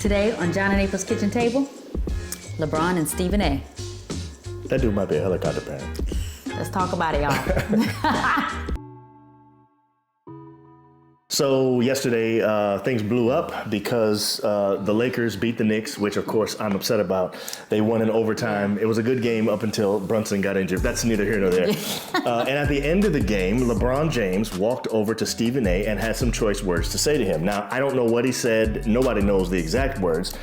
Today on John and April's Kitchen Table, LeBron and Stephen A. That dude might be a helicopter parent. Let's talk about it, y'all. So yesterday, things blew up because the Lakers beat the Knicks, which of course I'm upset about. They won in overtime. It was a good game up until Brunson got injured. That's neither here nor there. And at the end of the game, LeBron James walked over to Stephen A. and had some choice words to say to him. Now, I don't know what he said. Nobody knows the exact words.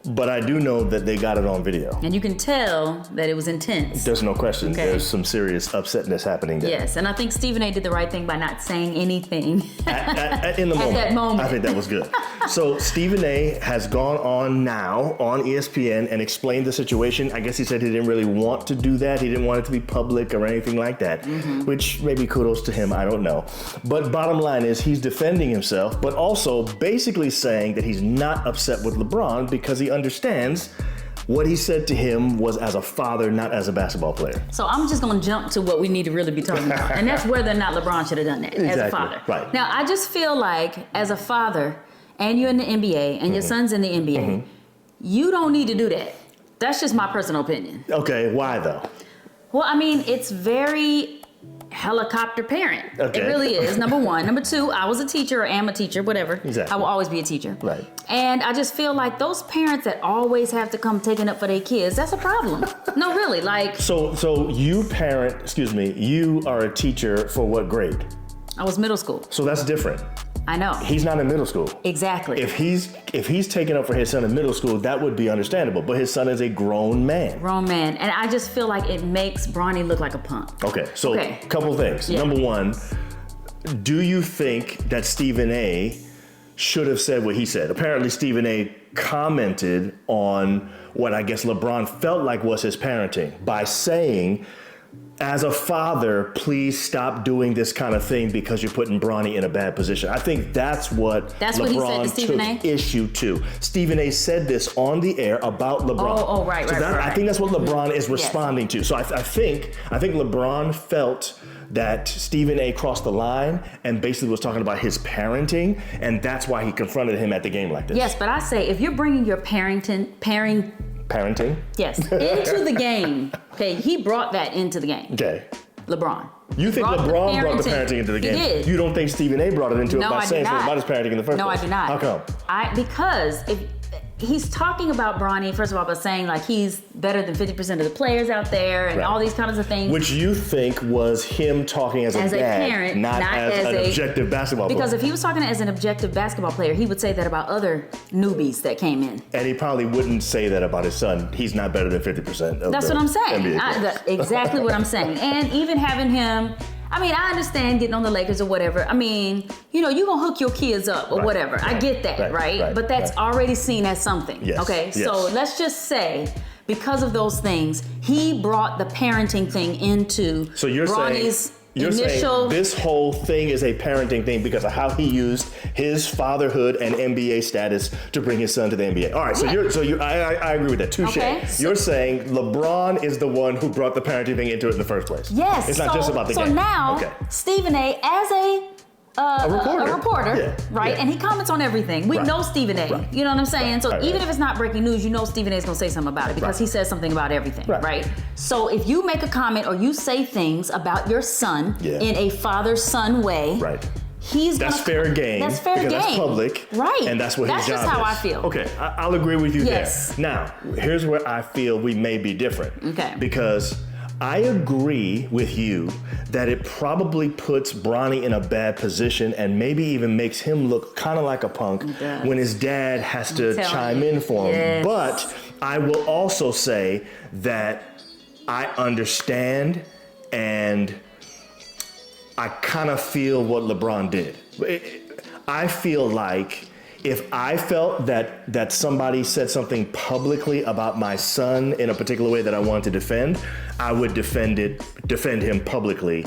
But I do know that they got it on video. And you can tell that it was intense. There's no question. Okay. There's some serious upsetness happening there. Yes, and I think Stephen A. did the right thing by not saying anything in the moment. At that moment. I think that was good. So Stephen A. has gone on now on ESPN and explained the situation. I guess he said he didn't really want to do that. He didn't want it to be public or anything like that, which maybe kudos to him. I don't know. But bottom line is he's defending himself, but also basically saying that he's not upset with LeBron because he understands what he said to him was as a father, not as a basketball player. So I'm just going to jump to what we need to really be talking about. And that's whether or not LeBron should have done that as a father. Right. Now, I just feel like as a father, and you're in the NBA, and your son's in the NBA, you don't need to do that. That's just my personal opinion. Okay, why though? Well, I mean, it's very helicopter parent. Okay. It really is, number one. Number two, I was a teacher or am a teacher, whatever. Exactly. I will always be a teacher. Right. And I just feel like those parents that always have to come taking up for their kids, that's a problem. No, really, like. So you you are a teacher for what grade? I was middle school. So that's different. I know. He's not in middle school. Exactly. If he's taking up for his son in middle school, that would be understandable. But his son is a grown man. Grown man. And I just feel like it makes Bronny look like a punk. Okay, so couple things. Yeah. Number one, do you think that Stephen A. should have said what he said? Apparently Stephen A. commented on what I guess LeBron felt like was his parenting by saying, as a father, please stop doing this kind of thing because you're putting Bronny in a bad position. I think that's what he said to LeBron Stephen A? took issue to. Stephen A. said this on the air about LeBron. Right. I think that's what LeBron is responding to. So I think LeBron felt that Stephen A. crossed the line and basically was talking about his parenting, and that's why he confronted him at the game like this. Yes, but I say if you're bringing your parenting. Yes, into the game. Okay, he brought that into the game. Okay. LeBron. You think LeBron brought the parenting into the game? He did. You don't think Stephen A. brought it into it No, by I saying do something not. about his parenting in the first place? No, I do not. How come? Because if he's talking about Bronny, first of all, by saying like he's better than 50% of the players out there and all these kinds of things. Which you think was him talking as a dad, parent, not as an objective basketball player. Because if he was talking as an objective basketball player, he would say that about other newbies that came in. And he probably wouldn't say that about his son. He's not better than 50% of That's what I'm saying. NBA Exactly what I'm saying. And even having him, I mean, I understand getting on the Lakers or whatever. I mean, you're going to hook your kids up or whatever. Right, I get that, right? But that's already seen as something. Yes, Okay, yes. so let's just say, because of those things, he brought the parenting thing into Bronny's saying this whole thing is a parenting thing because of how he used his fatherhood and NBA status to bring his son to the NBA. All right, I agree with that. Touche. Okay, You're saying LeBron is the one who brought the parenting thing into it in the first place. Yes. It's not just about the game. So now, Stephen A. as a reporter, right? Yeah. And he comments on everything. We know Stephen A. Right. You know what I'm saying? So even if it's not breaking news, you know Stephen A. is going to say something about it because he says something about everything, right? So if you make a comment or you say things about your son in a father-son way, that's fair game. That's fair game. That's public. Right. And that's what his job is. That's just how I feel. Okay, I'll agree with you there. Now, here's where I feel we may be different. Okay. Because I agree with you that it probably puts Bronny in a bad position and maybe even makes him look kind of like a punk when his dad has to chime in for him. But I will also say that I understand and I kind of feel what LeBron did. I feel like if I felt that somebody said something publicly about my son in a particular way that I wanted to defend, I would defend him publicly.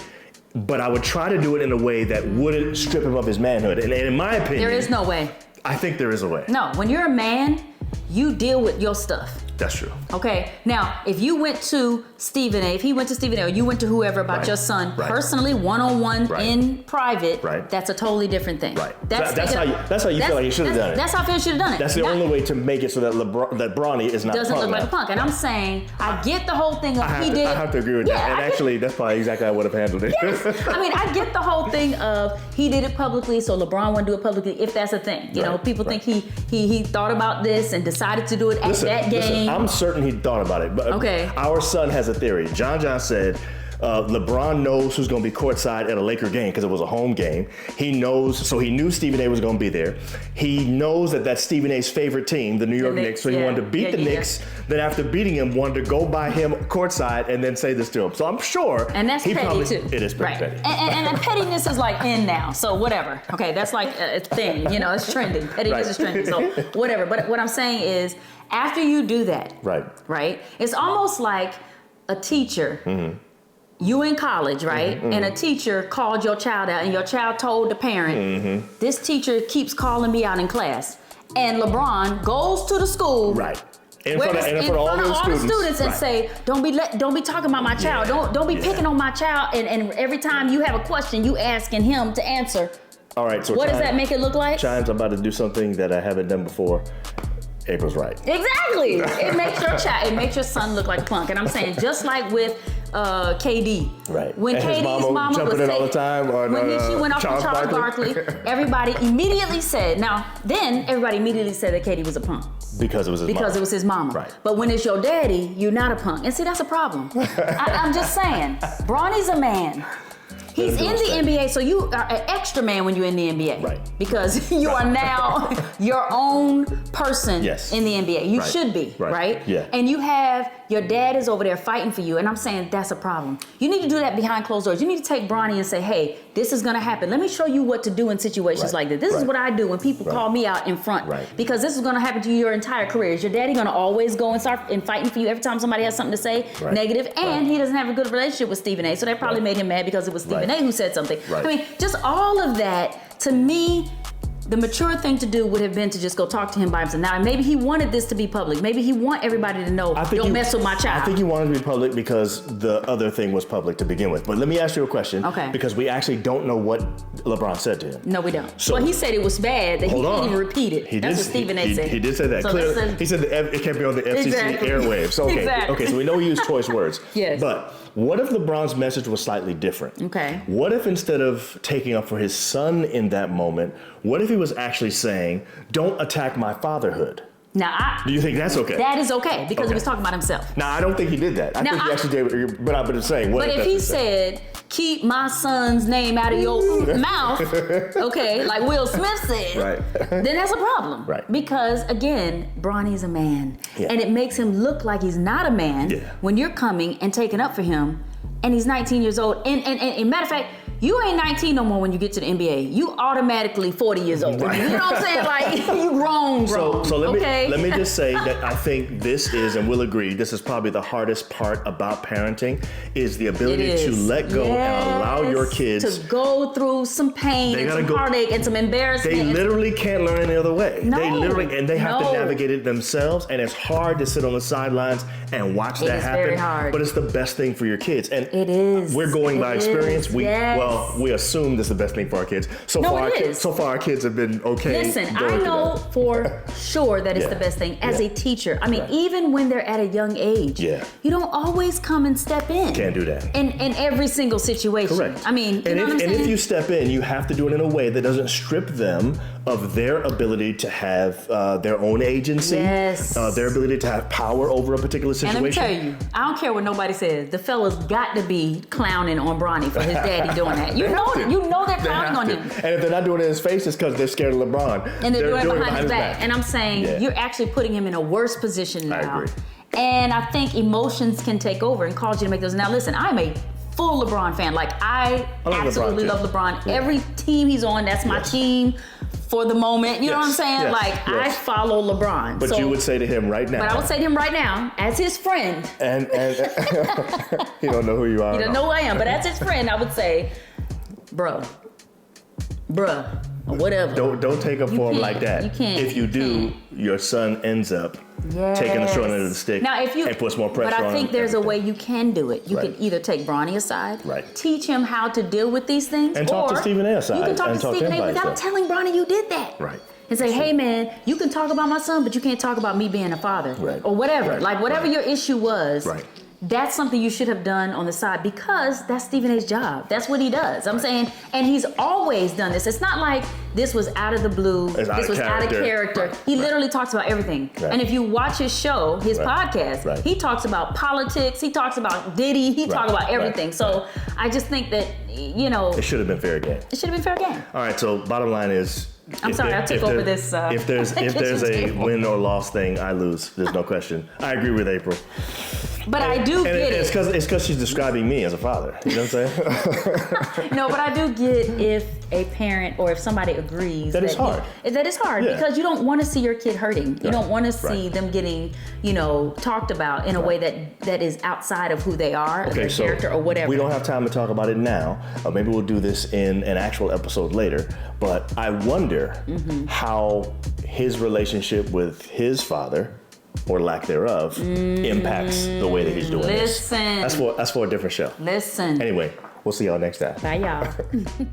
But I would try to do it in a way that wouldn't strip him of his manhood. And in my opinion, there is no way. I think there is a way. No, when you're a man, you deal with your stuff. That's true. Okay. Now, if you went to Stephen A., if he went to Stephen A., or you went to whoever about your son personally, one-on-one in private, that's a totally different thing. Right. That's how you feel like you should have done it. That's how I feel you should have done it. That's the only way to make it so that that Bronny is not doesn't look like a punk. And I'm saying, I get the whole thing of I have to agree with that. And actually, that's probably exactly how I would have handled it. Yes. I mean, I get the whole thing of he did it publicly, so LeBron wouldn't do it publicly, if that's a thing. You know, people think he thought about this and decided to do it at that game. Listen, I'm certain he thought about it. But our son has a theory. John said, LeBron knows who's going to be courtside at a Laker game because it was a home game. He knows, so he knew Stephen A. was going to be there. He knows that that's Stephen A.'s favorite team, the New York Knicks. So he wanted to beat the Knicks. Then after beating him, wanted to go by him courtside and then say this to him. So I'm sure. And that's petty too. It is pretty petty. And pettiness is like in now. So whatever. Okay, that's like a thing. You know, it's trending. Pettiness is trending. So whatever. But what I'm saying is, after you do that, right? It's almost like a teacher. You in college, right? And a teacher called your child out, and your child told the parent, this teacher keeps calling me out in class. And LeBron goes to the school, in front of all the students and say, don't be talking about my child. Don't be picking on my child. And every time you have a question, you asking him to answer. All right. So what does that make it look like? Chime's about to do something that I haven't done before. April's right. Exactly. It makes your son look like a punk. And I'm saying, just like with KD. Right. When and KD's mama jumping was in all the time, or when she went off with Charles Barkley, everybody immediately said, that KD was a punk. Because it was his mama. Because it was his mama. Right. But when it's your daddy, you're not a punk. And see, that's a problem. I'm just saying, Bronny's a man. He's in the NBA, so you are an extra man when you're in the NBA. Right. Because you are now your own person in the NBA. You should be, right? Yeah. And you have, your dad is over there fighting for you, and I'm saying that's a problem. You need to do that behind closed doors. You need to take Bronny and say, hey, this is gonna happen. Let me show you what to do in situations like this. This is what I do when people call me out in front. Because this is gonna happen to you your entire career. Is your daddy gonna always go and start and fighting for you every time somebody has something to say negative? And he doesn't have a good relationship with Stephen A. So that probably made him mad because it was Stephen A. who said something. I mean, just all of that, to me, the mature thing to do would have been to just go talk to him by himself. Now, maybe he wanted this to be public. Maybe he want everybody to know, don't mess with my child. I think he wanted to be public because the other thing was public to begin with. But let me ask you a question. Because we actually don't know what LeBron said to him. No, we don't. So, well, he said it was bad that he couldn't even repeat it. That's what Stephen A. said. He did say that. So clearly, he said it can't be on the FCC airwaves. So, okay, so we know he used choice words. Yes. But what if LeBron's message was slightly different? Okay. What if instead of taking up for his son in that moment, what if he was actually saying, don't attack my fatherhood? Now, do you think that's okay? That is okay, because he was talking about himself. Now, I don't think he did that. I think he actually did, but I'm just saying. But if he said, keep my son's name out of your mouth, okay, like Will Smith said, then that's a problem. Because, again, Bronny's a man. And it makes him look like he's not a man when you're coming and taking up for him, and he's 19 years old. And matter of fact, you ain't 19 no more when you get to the NBA. You automatically 40 years old. You know what I'm saying? Like, you grown. So let me just say that I think this is, and we'll agree, this is probably the hardest part about parenting, is the ability to let go and allow your kids to go through some pain and some heartache and some embarrassment. They literally can't learn any other way. No. They have to navigate it themselves, and it's hard to sit on the sidelines and watch that happen. Very hard. But it's the best thing for your kids. And it is. We're going by experience. We assume this is the best thing for our kids. So far our kids have been okay. Listen, I know for sure that it's the best thing as a teacher. I mean, even when they're at a young age, you don't always come and step in. Can't do that. In every single situation. Correct. I mean, you know what I'm saying? And if you step in, you have to do it in a way that doesn't strip them of their ability to have their own agency, their ability to have power over a particular situation. And let me tell you, I don't care what nobody says. The fella's got to be clowning on Bronny for his daddy doing that. You know they're clowning on him. And if they're not doing it in his face, it's because they're scared of LeBron. And they're doing it behind his back. And I'm saying, you're actually putting him in a worse position now. I agree. And I think emotions can take over and cause you to make those. Now listen, I'm a full LeBron fan. Like, I absolutely love LeBron. Every team he's on, that's my team for the moment. You know what I'm saying? I follow LeBron. But you would say to him right now. But I would say to him right now, as his friend. And he don't know who you are. He don't know who I am. But as his friend, I would say, bruh, or whatever. Don't take a form like that. You can't. If you do, your son ends up taking the short end of the stick and puts more pressure on him. But I think there's a way you can do it. You can either take Bronny aside, teach him how to deal with these things, and talk to Stephen A aside. You can talk to Stephen A without telling Bronny you did that. Right. And say, hey man, you can talk about my son, but you can't talk about me being a father. Or whatever. Like whatever your issue was. That's something you should have done on the side because that's Stephen A's job. That's what he does. I'm saying, and he's always done this. It's not like this was out of the blue. This was out of character. He literally talks about everything. And if you watch his show, his podcast, he talks about politics. He talks about Diddy. He talks about everything. So I just think that, it should have been fair game. It should have been fair game. All right. So bottom line is, I'm sorry, I took over this. If there's a win or loss thing, I lose. There's no question. I agree with April. But I do get it. It's because she's describing me as a father. You know what I'm saying? No, but I do get if a parent or if somebody agrees that it's hard. That it's hard because you don't want to see your kid hurting. You don't want to see them getting, talked about in a way that is outside of who they are, their character or whatever. We don't have time to talk about it now. Maybe we'll do this in an actual episode later. But I wonder how his relationship with his father, or lack thereof, impacts the way that he's doing this. That's for a different show. Listen. Anyway, we'll see y'all next time. Bye, y'all.